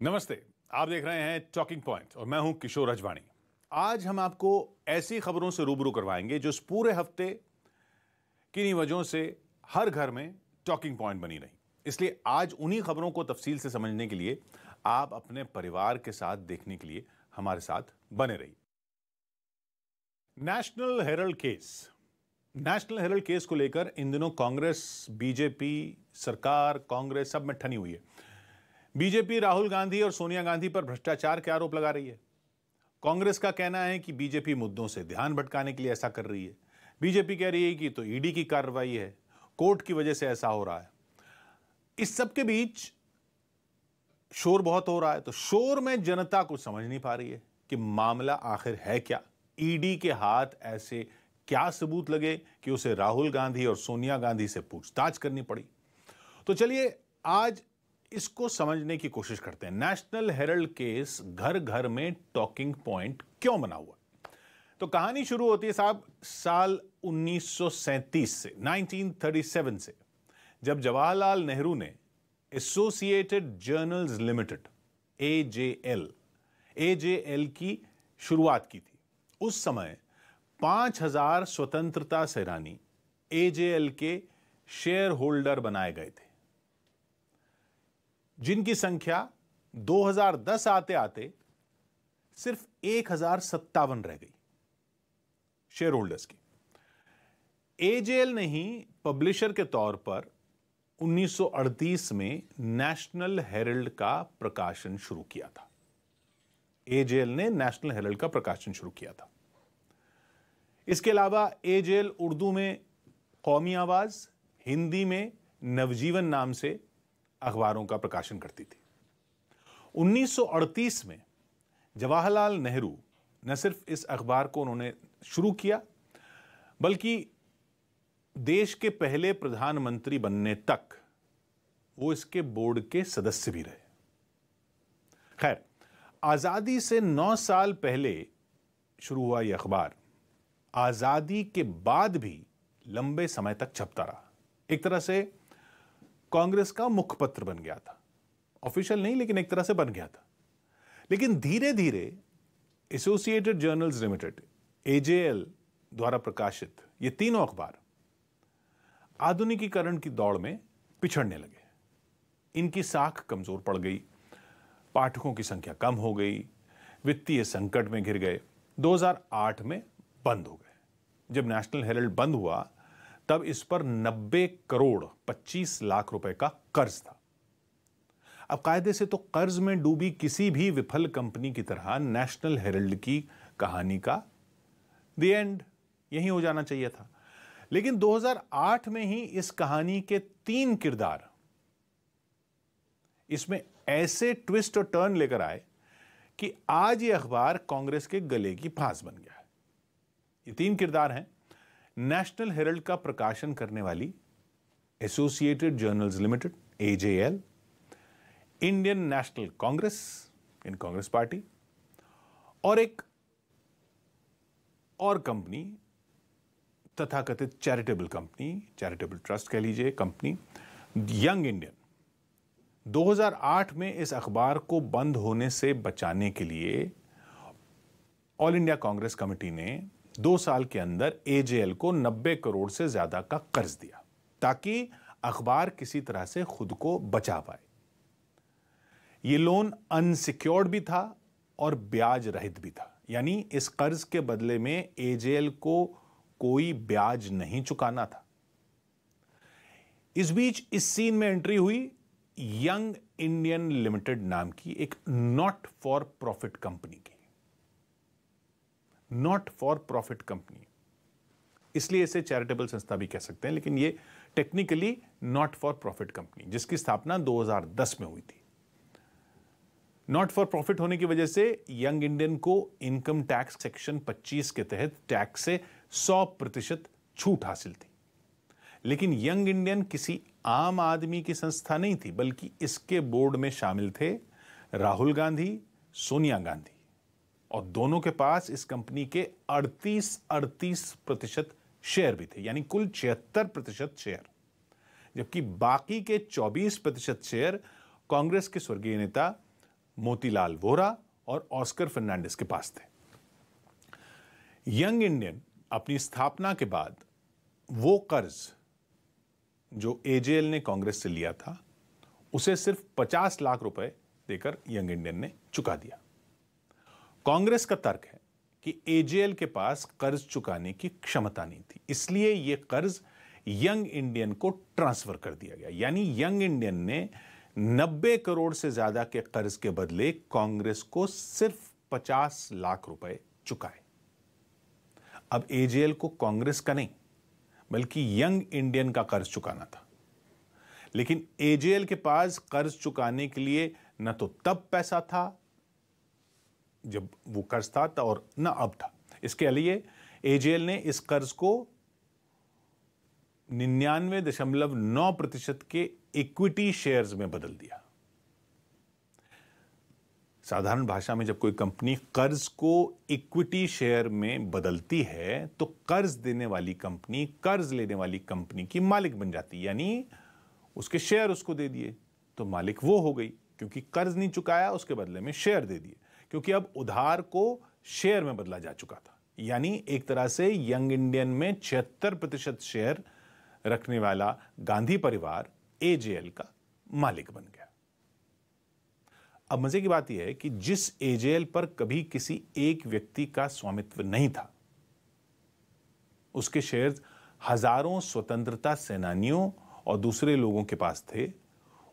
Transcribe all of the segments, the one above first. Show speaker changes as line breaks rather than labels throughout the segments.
नमस्ते। आप देख रहे हैं टॉकिंग पॉइंट और मैं हूं किशोर अजवाणी। आज हम आपको ऐसी खबरों से रूबरू करवाएंगे जो इस पूरे हफ्ते किन्हीं वजहों से हर घर में टॉकिंग पॉइंट बनी रही। इसलिए आज उन्हीं खबरों को तफसील से समझने के लिए आप अपने परिवार के साथ देखने के लिए हमारे साथ बने रहिए। नेशनल हेरल्ड केस को लेकर इन दिनों कांग्रेस, बीजेपी, सरकार, कांग्रेस सब में ठनी हुई है। बीजेपी राहुल गांधी और सोनिया गांधी पर भ्रष्टाचार के आरोप लगा रही है। कांग्रेस का कहना है कि बीजेपी मुद्दों से ध्यान भटकाने के लिए ऐसा कर रही है। बीजेपी कह रही है कि तो ईडी की कार्रवाई है, कोर्ट की वजह से ऐसा हो रहा है। इस सब के बीच शोर बहुत हो रहा है, तो शोर में जनता कुछ समझ नहीं पा रही है कि मामला आखिर है क्या। ईडी के हाथ ऐसे क्या सबूत लगे कि उसे राहुल गांधी और सोनिया गांधी से पूछताछ करनी पड़ी। तो चलिए आज इसको समझने की कोशिश करते हैं। नेशनल हेरल्ड केस घर घर में टॉकिंग पॉइंट क्यों बना हुआ? तो कहानी शुरू होती है साहब साल 1937 से, 1937 से, जब जवाहरलाल नेहरू ने एसोसिएटेड जर्नल्स लिमिटेड एजेएल की शुरुआत की थी। उस समय 5000 स्वतंत्रता सेनानी एजेएल के शेयर होल्डर बनाए गए थे, जिनकी संख्या 2010 आते आते सिर्फ 1057 रह गई शेयर होल्डर्स की। एजेएल ने ही पब्लिशर के तौर पर 1938 में नेशनल हेरल्ड का प्रकाशन शुरू किया था। एजेएल ने नेशनल हेरल्ड का प्रकाशन शुरू किया था। इसके अलावा एजेएल उर्दू में कौमी आवाज, हिंदी में नवजीवन नाम से अखबारों का प्रकाशन करती थी। 1938 में जवाहरलाल नेहरू न सिर्फ इस अखबार को उन्होंने शुरू किया, बल्कि देश के पहले प्रधानमंत्री बनने तक वो इसके बोर्ड के सदस्य भी रहे। खैर, आजादी से 9 साल पहले शुरू हुआ यह अखबार आजादी के बाद भी लंबे समय तक छपता रहा। एक तरह से कांग्रेस का मुखपत्र बन गया था। ऑफिशियल नहीं, लेकिन एक तरह से बन गया था। लेकिन धीरे धीरे एसोसिएटेड जर्नल्स लिमिटेड एजेएल द्वारा प्रकाशित ये तीनों अखबार आधुनिकीकरण की दौड़ में पिछड़ने लगे। इनकी साख कमजोर पड़ गई, पाठकों की संख्या कम हो गई, वित्तीय संकट में घिर गए। 2008 में बंद हो गए। जब नेशनल हेरल्ड बंद हुआ तब इस पर 90 करोड़ 25 लाख रुपए का कर्ज था। अब कायदे से तो कर्ज में डूबी किसी भी विफल कंपनी की तरह नेशनल हेरल्ड की कहानी का द एंड यही हो जाना चाहिए था। लेकिन 2008 में ही इस कहानी के 3 किरदार इसमें ऐसे ट्विस्ट और टर्न लेकर आए कि आज यह अखबार कांग्रेस के गले की फांस बन गया है। ये 3 किरदार हैं नेशनल हेरल्ड का प्रकाशन करने वाली Associated Journals Limited AJL, Indian National Congress इन कांग्रेस पार्टी, और एक और कंपनी, तथाकथित चैरिटेबल कंपनी, चैरिटेबल ट्रस्ट कह लीजिए, कंपनी यंग इंडियन। 2008 में इस अखबार को बंद होने से बचाने के लिए ऑल इंडिया कांग्रेस कमेटी ने 2 साल के अंदर एजेएल को 90 करोड़ से ज्यादा का कर्ज दिया, ताकि अखबार किसी तरह से खुद को बचा पाए। यह लोन अनसिक्योर्ड भी था और ब्याज रहित भी था, यानी इस कर्ज के बदले में एजेएल को कोई ब्याज नहीं चुकाना था। इस बीच इस सीन में एंट्री हुई यंग इंडियन लिमिटेड नाम की एक नॉट फॉर प्रॉफिट कंपनी की। नॉट फॉर प्रॉफिट कंपनी, इसलिए इसे चैरिटेबल संस्था भी कह सकते हैं, लेकिन ये technically not for profit company, जिसकी स्थापना 2010 में हुई थी। नॉट फॉर प्रॉफिट होने की वजह से यंग इंडियन को इनकम टैक्स सेक्शन 25 के तहत टैक्स से 100% छूट हासिल थी। लेकिन यंग इंडियन किसी आम आदमी की संस्था नहीं थी, बल्कि इसके बोर्ड में शामिल थे राहुल गांधी, सोनिया गांधी, और दोनों के पास इस कंपनी के 38% शेयर भी थे, यानी कुल 76% शेयर, जबकि बाकी के 24% शेयर कांग्रेस के स्वर्गीय नेता मोतीलाल वोरा और ऑस्कर फर्नांडिस के पास थे। यंग इंडियन अपनी स्थापना के बाद वो कर्ज जो एजेएल ने कांग्रेस से लिया था उसे सिर्फ 50 लाख रुपए देकर यंग इंडियन ने चुका दिया। कांग्रेस का तर्क है कि एजेएल के पास कर्ज चुकाने की क्षमता नहीं थी, इसलिए यह कर्ज यंग इंडियन को ट्रांसफर कर दिया गया। यानी यंग इंडियन ने 90 करोड़ से ज्यादा के कर्ज के बदले कांग्रेस को सिर्फ 50 लाख रुपए चुकाए। अब एजेएल को कांग्रेस का नहीं बल्कि यंग इंडियन का कर्ज चुकाना था, लेकिन एजेएल के पास कर्ज चुकाने के लिए न तो तब पैसा था जब वो कर्ज था और न अब था। इसके लिए एजेएल ने इस कर्ज को 99.9% के इक्विटी शेयर्स में बदल दिया। साधारण भाषा में जब कोई कंपनी कर्ज को इक्विटी शेयर में बदलती है तो कर्ज देने वाली कंपनी कर्ज लेने वाली कंपनी की मालिक बन जाती है, यानी उसके शेयर उसको दे दिए तो मालिक वो हो गई, क्योंकि कर्ज नहीं चुकाया उसके बदले में शेयर दे दिए, क्योंकि अब उधार को शेयर में बदला जा चुका था। यानी एक तरह से यंग इंडियन में 76% शेयर रखने वाला गांधी परिवार एजेएल का मालिक बन गया। अब मजे की बात यह है कि जिस एजेएल पर कभी किसी एक व्यक्ति का स्वामित्व नहीं था, उसके शेयर्स हजारों स्वतंत्रता सेनानियों और दूसरे लोगों के पास थे,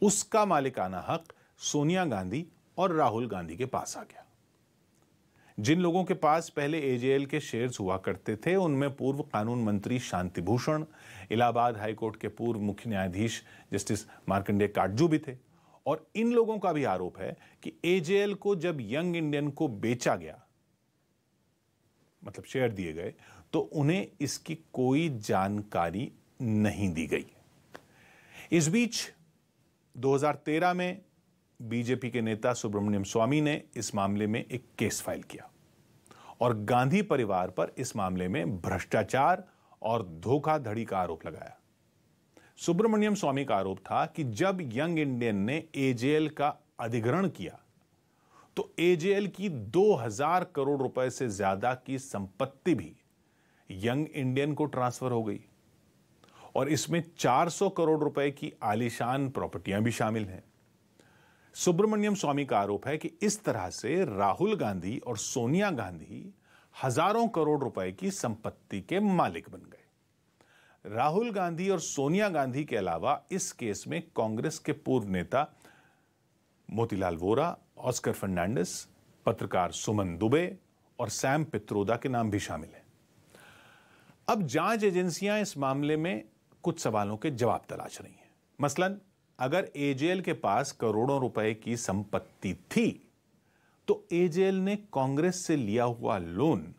उसका मालिकाना हक सोनिया गांधी और राहुल गांधी के पास आ गया। जिन लोगों के पास पहले एजेएल के शेयर्स हुआ करते थे उनमें पूर्व कानून मंत्री शांति भूषण, इलाहाबाद हाईकोर्ट के पूर्व मुख्य न्यायाधीश जस्टिस मार्कंडेय काटजू भी थे। और इन लोगों का भी आरोप है कि एजेएल को जब यंग इंडियन को बेचा गया, मतलब शेयर दिए गए, तो उन्हें इसकी कोई जानकारी नहीं दी गई। इस बीच 2013 में बीजेपी के नेता सुब्रमण्यम स्वामी ने इस मामले में एक केस फाइल किया और गांधी परिवार पर इस मामले में भ्रष्टाचार और धोखाधड़ी का आरोप लगाया। सुब्रमण्यम स्वामी का आरोप था कि जब यंग इंडियन ने एजेएल का अधिग्रहण किया तो एजेएल की 2000 करोड़ रुपए से ज्यादा की संपत्ति भी यंग इंडियन को ट्रांसफर हो गई और इसमें 400 करोड़ रुपए की आलीशान प्रॉपर्टियां भी शामिल हैं। सुब्रमण्यम स्वामी का आरोप है कि इस तरह से राहुल गांधी और सोनिया गांधी हजारों करोड़ रुपए की संपत्ति के मालिक बन गए। राहुल गांधी और सोनिया गांधी के अलावा इस केस में कांग्रेस के पूर्व नेता मोतीलाल वोरा, ऑस्कर फर्नांडिस, पत्रकार सुमन दुबे और सैम पित्रोदा के नाम भी शामिल हैं। अब जांच एजेंसियां इस मामले में कुछ सवालों के जवाब तलाश रही हैं। मसलन अगर एजेएल के पास करोड़ों रुपए की संपत्ति थी तो एजेएल ने कांग्रेस से लिया हुआ लोन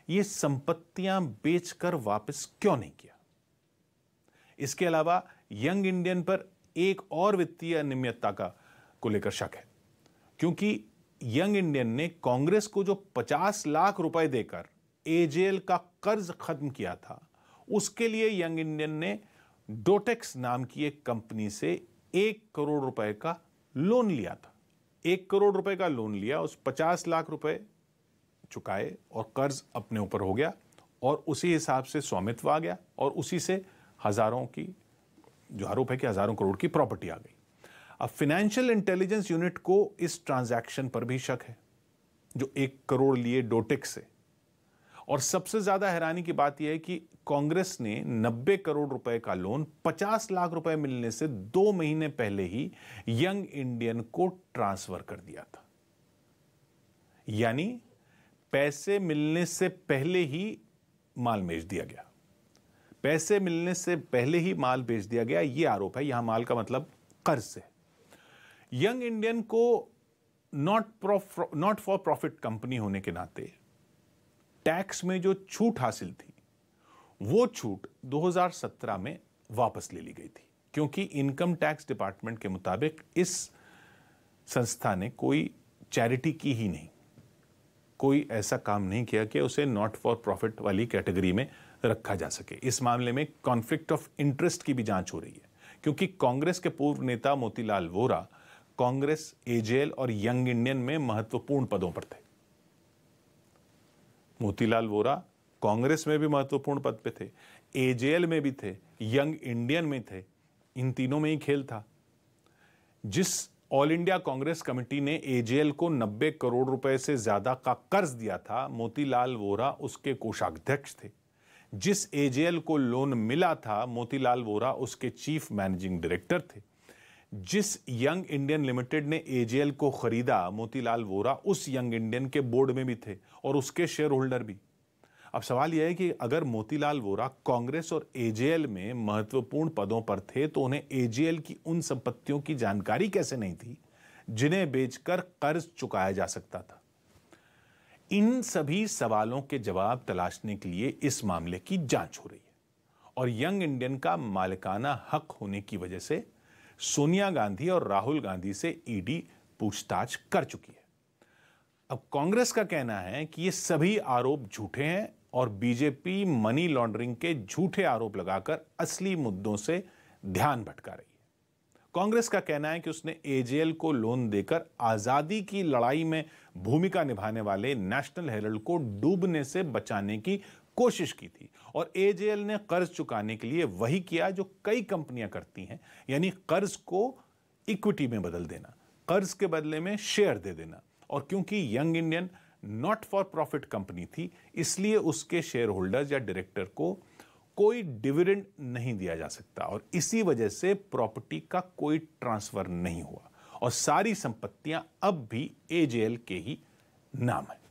ये संपत्तियां बेचकर वापस क्यों नहीं किया? इसके अलावा यंग इंडियन पर एक और वित्तीय अनियमितता को लेकर शक है, क्योंकि यंग इंडियन ने कांग्रेस को जो 50 लाख रुपए देकर एजेएल का कर्ज खत्म किया था, उसके लिए यंग इंडियन ने डोटेक्स नाम की एक कंपनी से 1 करोड़ रुपए का लोन लिया था। 1 करोड़ रुपए का लोन लिया, उस 50 लाख रुपए चुकाए और कर्ज अपने ऊपर हो गया और उसी हिसाब से स्वामित्व आ गया और उसी से हजारों की, जो आरोप है कि हजारों करोड़ की प्रॉपर्टी आ गई। अब फाइनेंशियल इंटेलिजेंस यूनिट को इस ट्रांजैक्शन पर भी शक है जो 1 करोड़ लिए डोटेक्स से। और सबसे ज्यादा हैरानी की बात यह है कि कांग्रेस ने 90 करोड़ रुपए का लोन 50 लाख रुपए मिलने से 2 महीने पहले ही यंग इंडियन को ट्रांसफर कर दिया था। यानी पैसे मिलने से पहले ही माल बेच दिया गया। पैसे मिलने से पहले ही माल बेच दिया गया, यह आरोप है। यहां माल का मतलब कर्ज से। यंग इंडियन को नॉट फॉर प्रॉफिट कंपनी होने के नाते टैक्स में जो छूट हासिल थी वो छूट 2017 में वापस ले ली गई थी, क्योंकि इनकम टैक्स डिपार्टमेंट के मुताबिक इस संस्था ने कोई चैरिटी की ही नहीं, कोई ऐसा काम नहीं किया कि उसे नॉट फॉर प्रॉफिट वाली कैटेगरी में रखा जा सके। इस मामले में कॉन्फ्लिक्ट ऑफ इंटरेस्ट की भी जांच हो रही है, क्योंकि कांग्रेस के पूर्व नेता मोतीलाल वोरा कांग्रेस, एजेएल और यंग इंडियन में महत्वपूर्ण पदों पर थे। मोतीलाल वोरा कांग्रेस में भी महत्वपूर्ण पद पे थे, एजेएल में भी थे, यंग इंडियन में थे। इन तीनों में ही खेल था। जिस ऑल इंडिया कांग्रेस कमेटी ने एजेएल को 90 करोड़ रुपए से ज्यादा का कर्ज दिया था, मोतीलाल वोरा उसके कोषाध्यक्ष थे। जिस एजेएल को लोन मिला था, मोतीलाल वोरा उसके चीफ मैनेजिंग डायरेक्टर थे। जिस यंग इंडियन लिमिटेड ने एजेएल को खरीदा, मोतीलाल वोरा उस यंग इंडियन के बोर्ड में भी थे और उसके शेयर होल्डर भी। अब सवाल यह है कि अगर मोतीलाल वोरा कांग्रेस और एजेएल में महत्वपूर्ण पदों पर थे तो उन्हें एजेएल की उन संपत्तियों की जानकारी कैसे नहीं थी जिन्हें बेचकर कर्ज चुकाया जा सकता था? इन सभी सवालों के जवाब तलाशने के लिए इस मामले की जांच हो रही है और यंग इंडियन का मालिकाना हक होने की वजह से सोनिया गांधी और राहुल गांधी से ईडी पूछताछ कर चुकी है। अब कांग्रेस का कहना है कि ये सभी आरोप झूठे हैं और बीजेपी मनी लॉन्ड्रिंग के झूठे आरोप लगाकर असली मुद्दों से ध्यान भटका रही है। कांग्रेस का कहना है कि उसने एजेएल को लोन देकर आजादी की लड़ाई में भूमिका निभाने वाले नेशनल हेराल्ड को डूबने से बचाने की कोशिश की थी और एजेएल ने कर्ज चुकाने के लिए वही किया जो कई कंपनियां करती हैं, यानी कर्ज को इक्विटी में बदल देना, कर्ज के बदले में शेयर दे देना। और क्योंकि young Indian not for profit company थी, इसलिए उसके शेयर होल्डर्स या डायरेक्टर को कोई डिविडेंड नहीं दिया जा सकता और इसी वजह से प्रॉपर्टी का कोई ट्रांसफर नहीं हुआ और सारी संपत्तियां अब भी एजेएल के ही नाम है।